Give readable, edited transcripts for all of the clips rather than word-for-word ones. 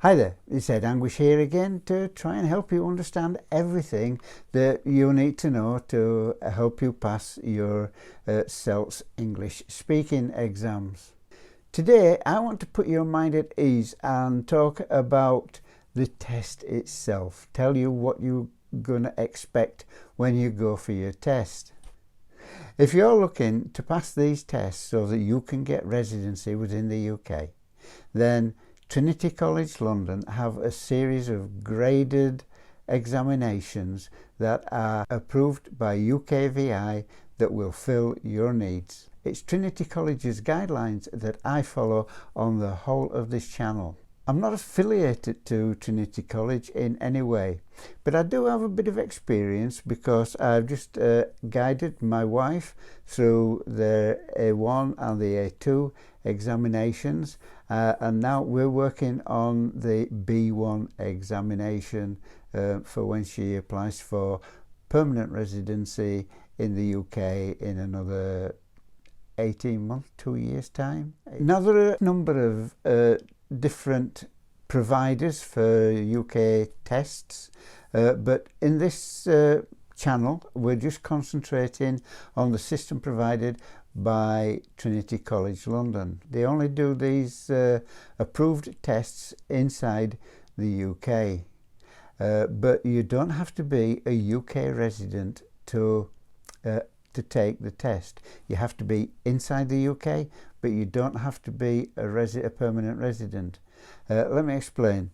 Hi there, it's Ed Anguish here again to try and help you understand everything that you need to know to help you pass your SELT English speaking exams. Today I want to put your mind at ease and talk about the test itself, tell you what you're going to expect when you go for your test. If you're looking to pass these tests so that you can get residency within the UK, then Trinity College London have a series of graded examinations that are approved by UKVI that will fill your needs. It's Trinity College's guidelines that I follow on the whole of this channel. I'm not affiliated to Trinity College in any way, but I do have a bit of experience because I've just guided my wife through the A1 and the A2 examinations, and now we're working on the B1 examination for when she applies for permanent residency in the UK in another 18 months, 2 years time. Now there are a number of different providers for UK tests, but in this channel we're just concentrating on the system provided by Trinity College London. They only do these approved tests inside the UK, but you don't have to be a UK resident to take the test. You have to be inside the UK, but you don't have to be a permanent resident. Let me explain.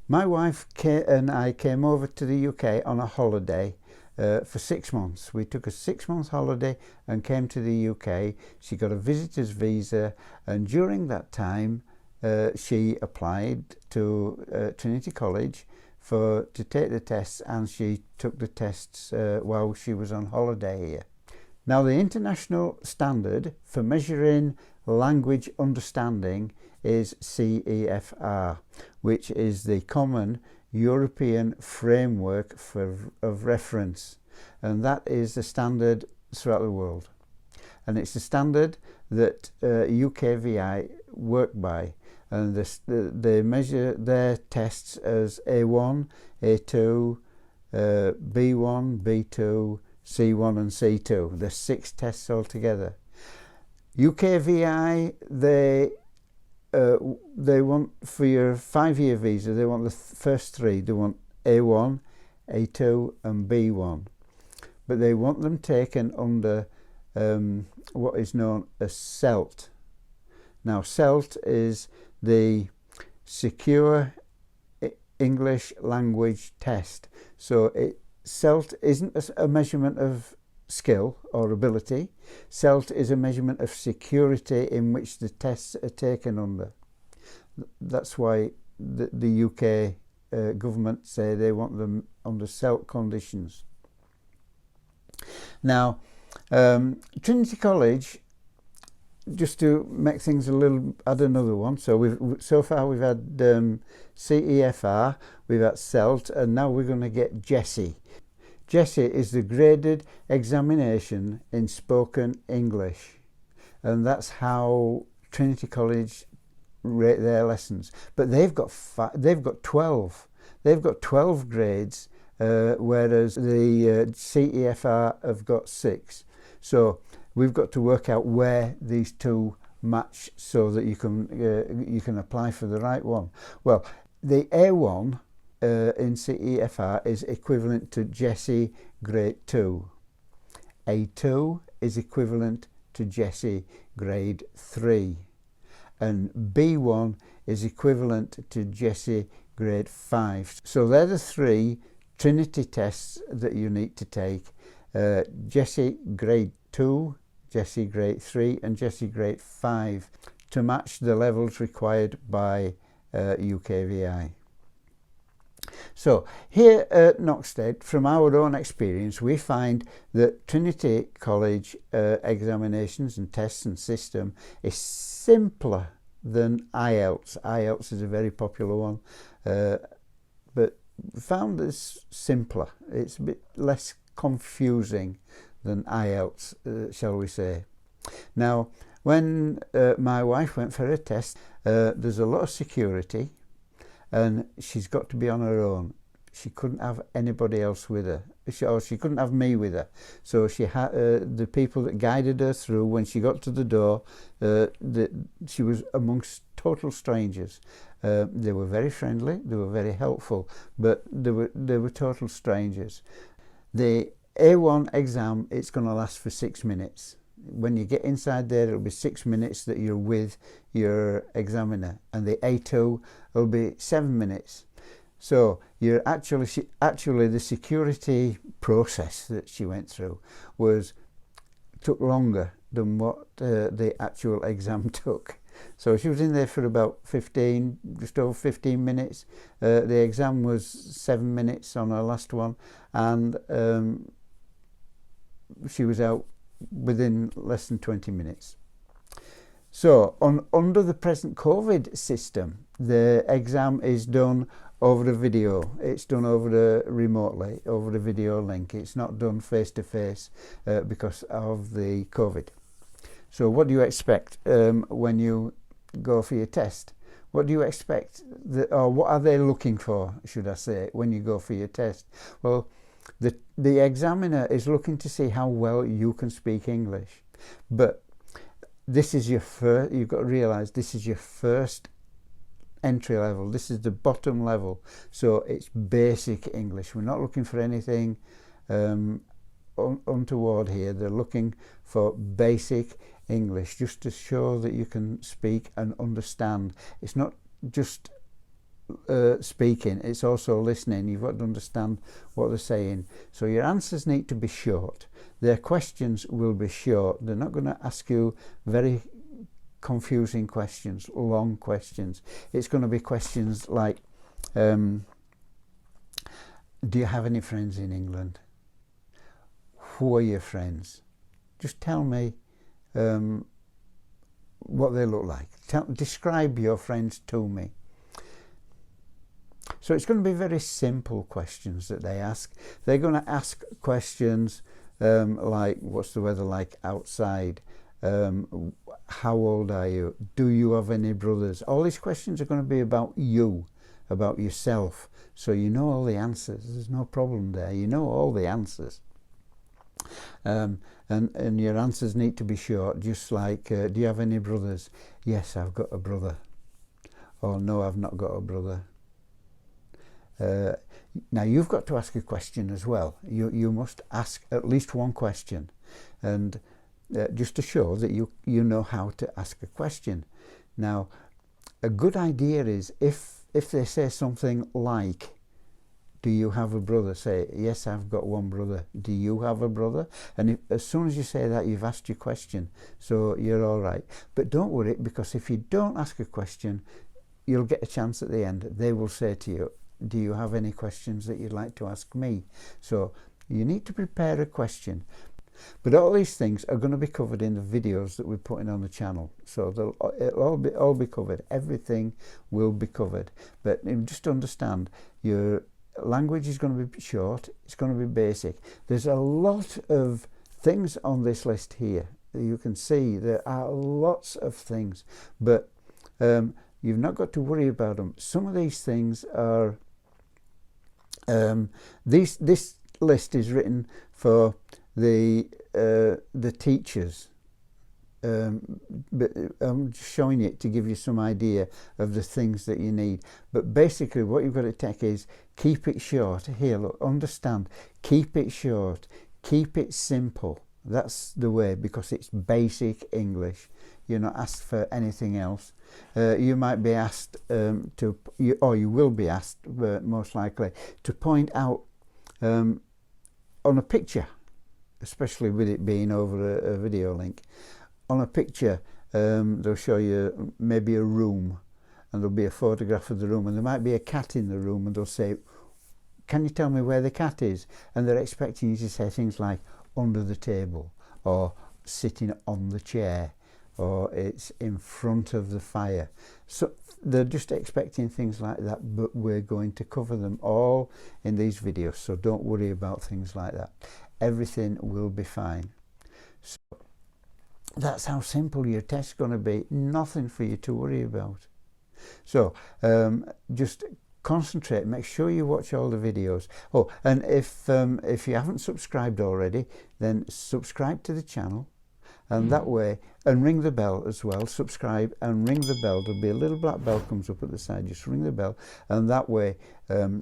My wife and I came over to the UK on a holiday for 6 months. We took a 6-month holiday and came to the UK. She got a visitor's visa, and during that time she applied to Trinity College to take the tests, and she took the tests while she was on holiday here. Now, the international standard for measuring language understanding is CEFR, which is the Common European Framework of Reference, and that is the standard throughout the world. And it's the standard that UKVI work by, and they measure their tests as A1, A2, B1, B2, C1 and C2. There's 6 tests altogether. UKVI, they want, for your 5-year visa, they want the first 3. They want A1, A2 and B1, but they want them taken under what is known as SELT. Now, SELT is the Secure English Language Test. So SELT isn't a measurement of skill or ability. SELT is a measurement of security in which the tests are taken under. That's why the UK government say they want them under SELT conditions. Now, Trinity College, just to make things a little, add another one. So so far we've had CEFR, we've had SELT, and now we're going to get GESE. GESE is the graded examination in spoken English, and that's how Trinity College rate their lessons. But they've got 12. They've got 12 grades, whereas the CEFR have got 6. So we've got to work out where these two match so that you can apply for the right one. Well, the A1 in CEFR is equivalent to GESE grade 2. A2 is equivalent to GESE grade 3, and B1 is equivalent to GESE grade 5. So they're the 3 Trinity tests that you need to take: GESE grade 2, GESE grade 3 and GESE grade 5 to match the levels required by UKVI. So here at Knoxted, from our own experience, we find that Trinity College examinations and tests and system is simpler than IELTS. IELTS is a very popular one, but found this simpler. It's a bit less confusing than IELTS, shall we say. Now, when my wife went for a test, there's a lot of security, and she's got to be on her own. She couldn't have anybody else with her, she couldn't have me with her. So she had the people that guided her through. When she got to the door, she was amongst total strangers. They were very friendly, they were very helpful, but they were total strangers. The A1 exam, it's going to last for 6 minutes. When you get inside there, it'll be 6 minutes that you're with your examiner, and the A2 will be 7 minutes. So you're actually the security process that she went through took longer than what the actual exam took. So she was in there for about just over 15 minutes. The exam was 7 minutes on her last one, and she was out within less than 20 minutes. So under the present COVID system, the exam is done over the video. It's done remotely over the video link. It's not done face to face because of the COVID. So what do you expect when you go for your test? What do you expect, or what are they looking for, should I say, when you go for your test? Well, the examiner is looking to see how well you can speak English. But this is your first, you've got to realise this is your first entry level. This is the bottom level. So it's basic English. We're not looking for anything untoward here. They're looking for basic English, just to show that you can speak and understand. It's not just speaking, it's also listening. You've got to understand what they're saying. So your answers need to be short. Their questions will be short. They're not going to ask you very confusing questions, long questions. It's going to be questions like, do you have any friends in England? Who are your friends? Just tell me what they look like. Describe your friends to me. So it's going to be very simple questions that they ask. They're going to ask questions like, what's the weather like outside? How old are you? Do you have any brothers? All these questions are going to be about you, about yourself. So you know all the answers. There's no problem there. You know all the answers. And your answers need to be short, just like, do you have any brothers? Yes, I've got a brother. Or no, I've not got a brother. Now you've got to ask a question as well. You must ask at least one question, and just to show that you know how to ask a question. Now, a good idea is if they say something like, do you have a brother? Say, yes, I've got one brother. Do you have a brother? And as soon as you say that, you've asked your question, so you're all right. But don't worry, because if you don't ask a question, you'll get a chance at the end. They will say to you, do you have any questions that you'd like to ask me? So you need to prepare a question. But all these things are going to be covered in the videos that we're putting on the channel. So it'll all be covered. Everything will be covered. But just understand, your language is going to be short. It's going to be basic. There's a lot of things on this list here. You can see there are lots of things. But you've not got to worry about them. Some of these things are... this list is written for the teachers, but I'm just showing it to give you some idea of the things that you need. But basically what you've got to take is keep it short. Here, look, understand, keep it short, keep it simple. That's the way, because it's basic English. You're not asked for anything else. You might be asked or you will be asked, most likely, to point out on a picture, especially with it being over a video link. On a picture, they'll show you maybe a room, and there'll be a photograph of the room, and there might be a cat in the room, and they'll say, can you tell me where the cat is? And they're expecting you to say things like, under the table, or sitting on the chair, or it's in front of the fire. So they're just expecting things like that, but we're going to cover them all in these videos, so don't worry about things like that. Everything will be fine. So that's how simple your test's going to be. Nothing for you to worry about. So just concentrate, make sure you watch all the videos. Oh, and if you haven't subscribed already, then subscribe to the channel, and that way, and ring the bell as well. Subscribe and ring the bell. There'll be a little black bell comes up at the side. Just ring the bell, and that way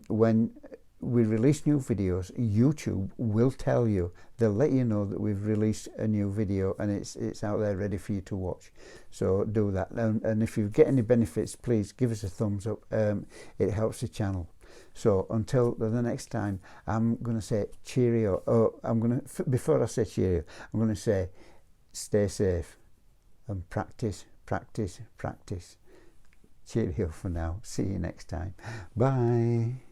when we release new videos, YouTube will tell you. They'll let you know that we've released a new video and it's out there ready for you to watch. So do that, and if you get any benefits, please give us a thumbs up. It helps the channel. So until the next time, I'm going to say cheerio. Oh, before I say cheerio, I'm going to say stay safe and practice, practice, practice. Cheerio for now. See you next time. Bye.